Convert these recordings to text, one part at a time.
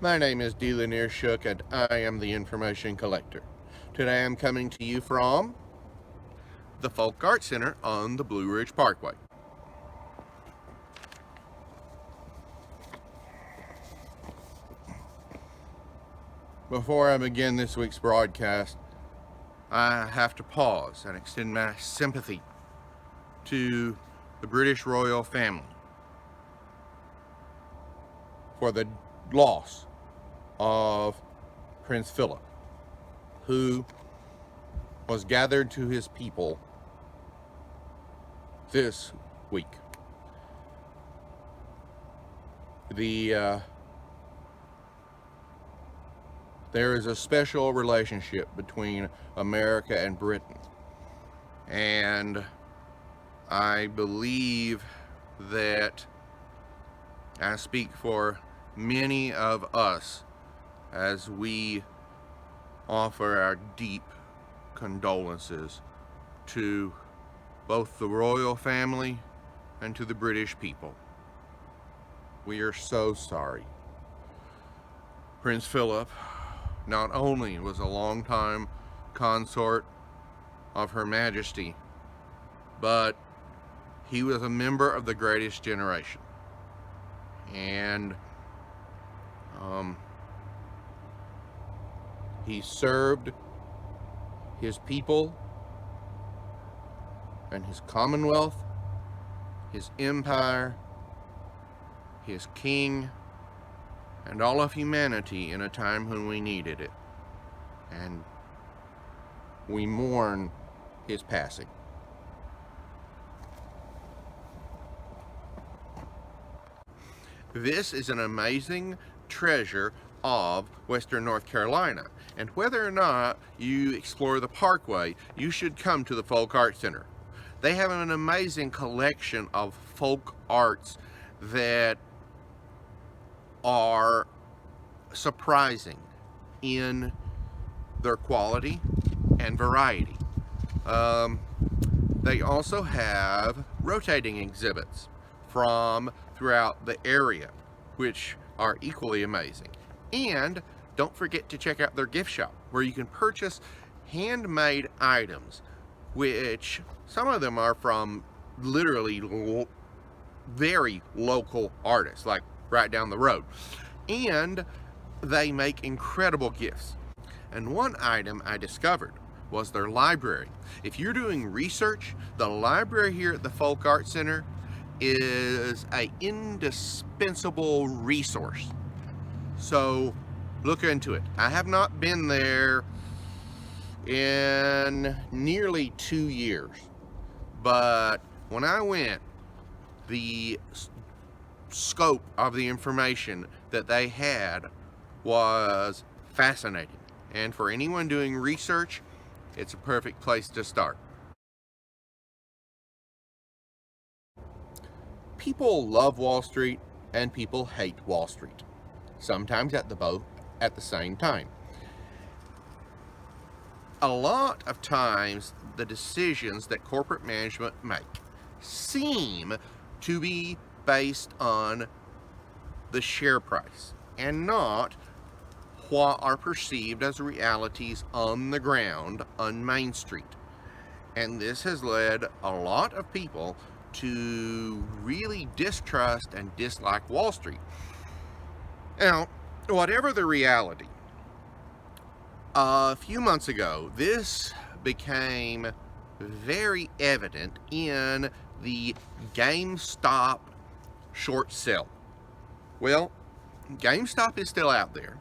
My name is Delanier Shook and I am the information collector. Today I'm coming to you from the Folk Art Center on the Blue Ridge Parkway. Before I begin this week's broadcast, I have to pause and extend my sympathy to the British royal family for the loss of Prince Phillip, who was gathered to his people this week. There is a special relationship between America and Britain, and I believe that I speak for many of us as we offer our deep condolences to both the royal family and to the British people. We are so sorry. Prince Philip not only was a longtime consort of Her Majesty, but he was a member of the greatest generation. And he served his people and his commonwealth, his empire, his king, and all of humanity in a time when we needed it. And we mourn his passing. This is an amazing treasure of Western North Carolina, and whether or not you explore the parkway, you should come to the Folk Art Center. They have an amazing collection of folk arts that are surprising in their quality and variety. They also have rotating exhibits from throughout the area, which are equally amazing. And don't forget to check out their gift shop, where you can purchase handmade items, which some of them are from literally very local artists, like right down the road. And they make incredible gifts. And one item I discovered was their library. If you're doing research, the library here at the Folk Art Center is an indispensable resource. So look into it. I have not been there in nearly 2 years, but when I went, the scope of the information that they had was fascinating. And for anyone doing research, it's a perfect place to start. People love Wall Street and people hate Wall Street, sometimes at the same time. A lot of times the decisions that corporate management make seem to be based on the share price and not what are perceived as realities on the ground on Main Street. And this has led a lot of people to really distrust and dislike Wall Street. Now, whatever the reality, a few months ago, this became very evident in the Gamestop short sale. Well, Gamestop is still out there,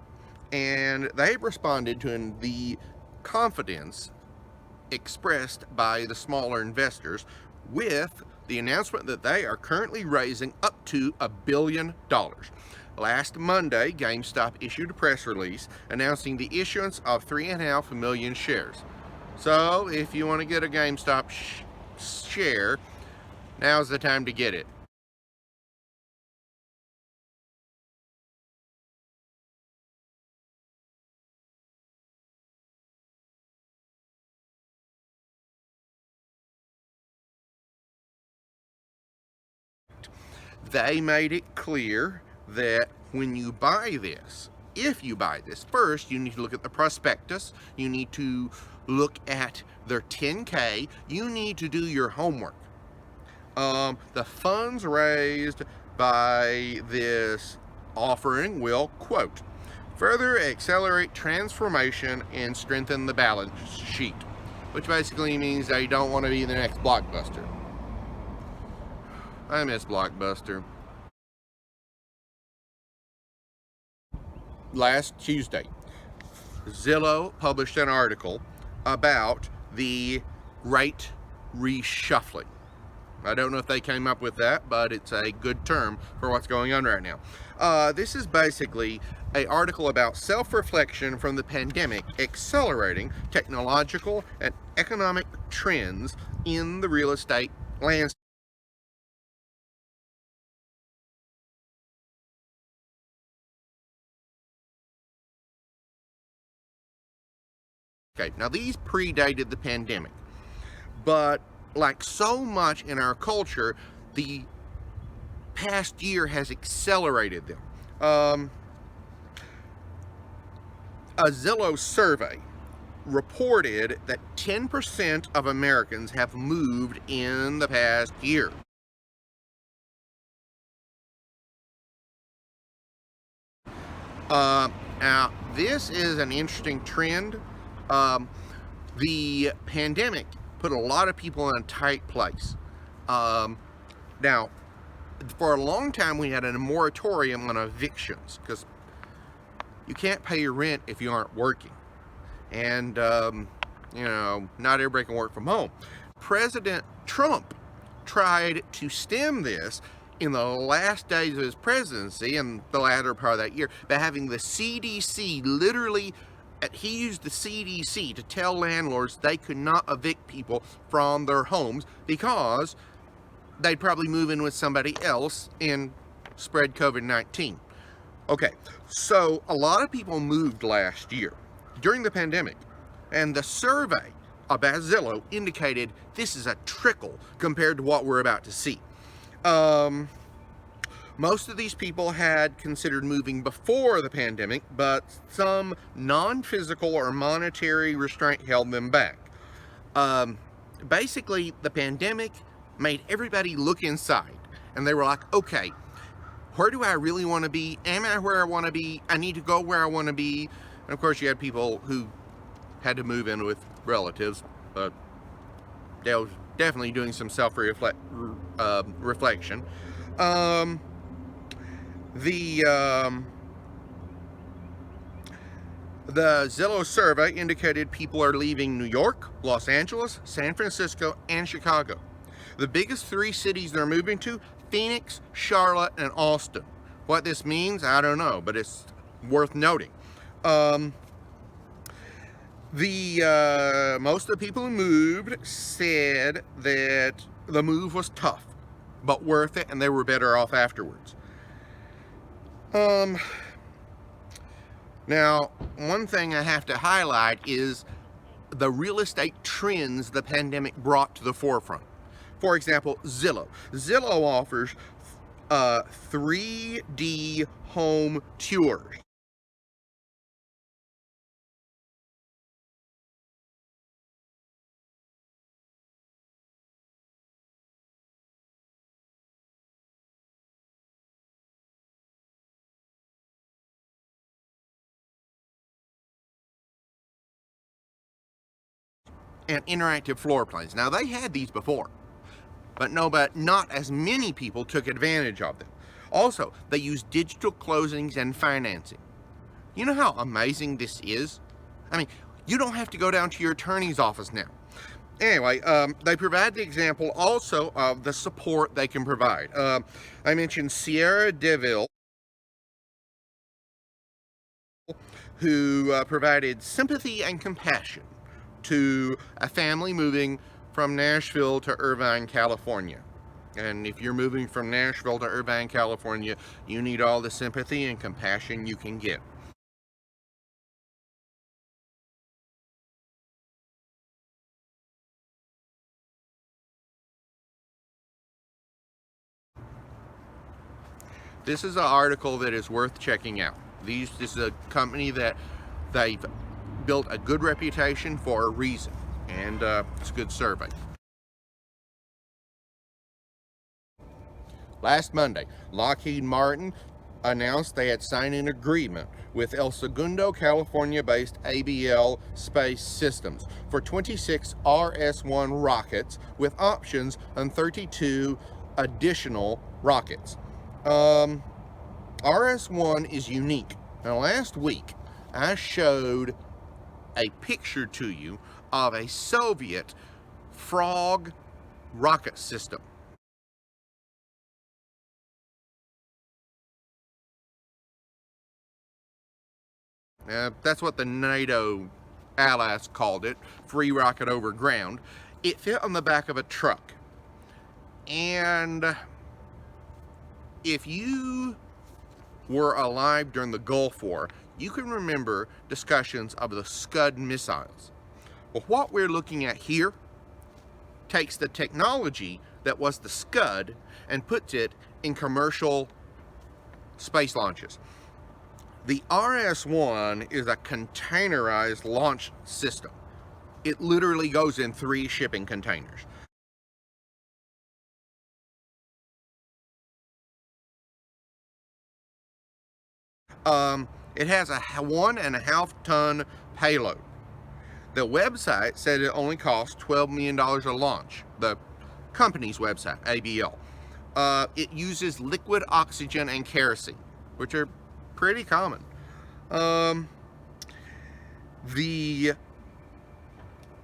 and they responded to the confidence expressed by the smaller investors with the announcement that they are currently raising up to $1 billion. Last Monday, GameStop issued a press release announcing the issuance of 3.5 million shares. So, if you want to get a GameStop share, now's the time to get it. They made it clear that when you buy this, if you buy this, first you need to look at the prospectus, you need to look at their 10K, you need to do your homework. The funds raised by this offering will, quote, further accelerate transformation and strengthen the balance sheet, which basically means they don't want to be the next Blockbuster. I miss Blockbuster. Last Tuesday, Zillow published an article about the Great Reshuffling. I don't know if they came up with that, but it's a good term for what's going on right now. This is basically an article about self-reflection from the pandemic accelerating technological and economic trends in the real estate landscape. Okay, now these predated the pandemic, but like so much in our culture, the past year has accelerated them. A Zillow survey reported that 10% of Americans have moved in the past year. Now, this is an interesting trend. The pandemic put a lot of people in a tight place. Now, for a long time, we had a moratorium on evictions because you can't pay your rent if you aren't working. And, you know, not everybody can work from home. President Trump tried to stem this in the last days of his presidency and the latter part of that year by having the CDC literally, he used the CDC to tell landlords they could not evict people from their homes because they'd probably move in with somebody else and spread COVID-19. Okay, so a lot of people moved last year during the pandemic, and the survey about Zillow indicated this is a trickle compared to what we're about to see. Most of these people had considered moving before the pandemic, but some non-physical or monetary restraint held them back. Basically, the pandemic made everybody look inside, and they were like, okay, where do I really want to be? Am I where I want to be? I need to go where I want to be. And of course, you had people who had to move in with relatives, but they was definitely doing some self-reflection. The Zillow survey indicated people are leaving New York, Los Angeles, San Francisco, and Chicago. The biggest three cities they're moving to: Phoenix, Charlotte, and Austin. What this means, I don't know, but it's worth noting. Most of the people who moved said that the move was tough, but worth it, and they were better off afterwards. Now, one thing I have to highlight is the real estate trends the pandemic brought to the forefront. For example, Zillow. Zillow offers 3D home tours. And interactive floor plans. Now, they had these before, but not as many people took advantage of them. Also, they use digital closings and financing. You know how amazing this is? I mean, you don't have to go down to your attorney's office now. Anyway, they provide the example also of the support they can provide. I mentioned Sierra DeVille, who provided sympathy and compassion to a family moving from Nashville to Irvine, California. And if you're moving from Nashville to Irvine, California, you need all the sympathy and compassion you can get. This is an article that is worth checking out. This is a company that they've built a good reputation for a reason, and it's a good survey. Last Monday, Lockheed Martin announced they had signed an agreement with El Segundo, California-based ABL Space Systems for 26 RS-1 rockets with options on 32 additional rockets. RS-1 is unique. Now, last week, I showed a picture to you of a Soviet Frog rocket system. That's what the NATO allies called it, free rocket over ground. It fit on the back of a truck. And if you were alive during the Gulf War, you can remember discussions of the Scud missiles. Well, what we're looking at here takes the technology that was the Scud and puts it in commercial space launches. The RS-1 is a containerized launch system. It literally goes in 3 shipping containers. It has a 1.5 ton payload. The website said it only costs $12 million a launch. The company's website, ABL. It uses liquid oxygen and kerosene, which are pretty common. The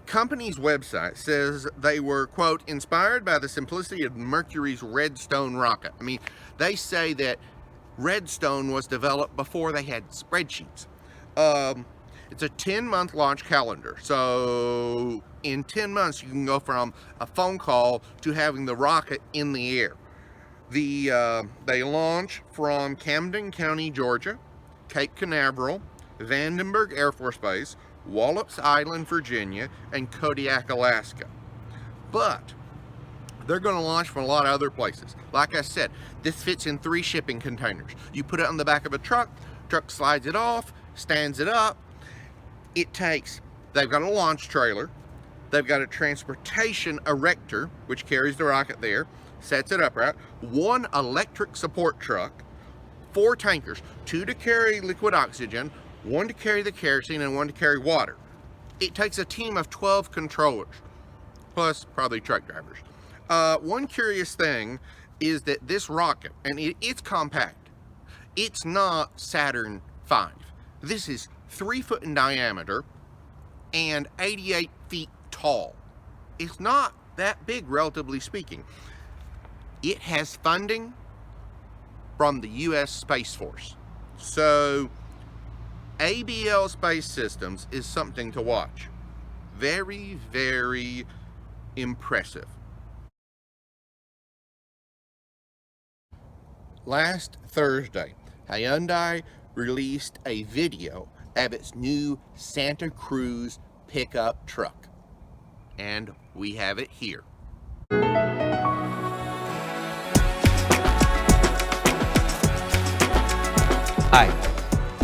company's website says they were, quote, inspired by the simplicity of Mercury's Redstone rocket. I mean, they say that Redstone was developed before they had spreadsheets. It's a 10-month launch calendar. So in 10 months, you can go from a phone call to having the rocket in the air. They launch from Camden County, Georgia, Cape Canaveral, Vandenberg Air Force Base, Wallops Island, Virginia, and Kodiak, Alaska. But they're going to launch from a lot of other places. Like I said, this fits in 3 shipping containers. You put it on the back of a truck slides it off, stands it up. They've got a launch trailer, they've got a transportation erector, which carries the rocket there, sets it upright, 1 electric support truck, 4 tankers, 2 to carry liquid oxygen, 1 to carry the kerosene, and 1 to carry water. It takes a team of 12 controllers, plus probably truck drivers. One curious thing is that this rocket, and it's compact, it's not Saturn V. This is 3 foot in diameter and 88 feet tall. It's not that big, relatively speaking. It has funding from the U.S. Space Force. So ABL Space Systems is something to watch. Very, very impressive. Last Thursday, Hyundai released a video of its new Santa Cruz pickup truck. And we have it here. Hi,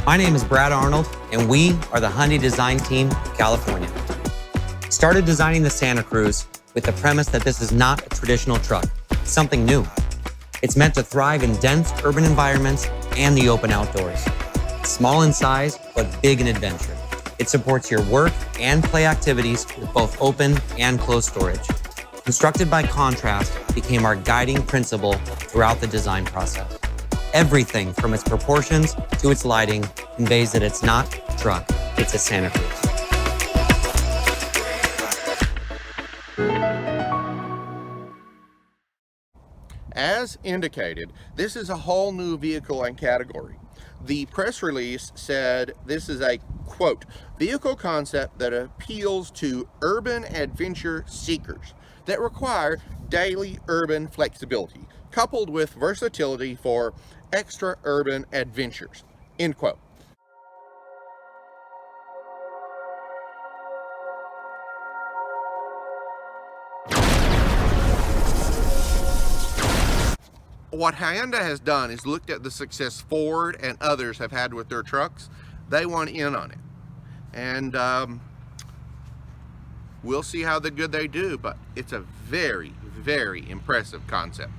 my name is Brad Arnold, and we are the Hyundai Design Team of California. Started designing the Santa Cruz with the premise that this is not a traditional truck, it's something new. It's meant to thrive in dense urban environments and the open outdoors. Small in size, but big in adventure. It supports your work and play activities with both open and closed storage. Constructed by contrast became our guiding principle throughout the design process. Everything from its proportions to its lighting conveys that it's not a truck, it's a Santa Cruz. As indicated, this is a whole new vehicle and category. The press release said this is a, quote, vehicle concept that appeals to urban adventure seekers that require daily urban flexibility, coupled with versatility for extra urban adventures, end quote. what Hyundai has done is looked at the success Ford and others have had with their trucks. They want in on it. And we'll see how good they do, but it's a very, very impressive concept.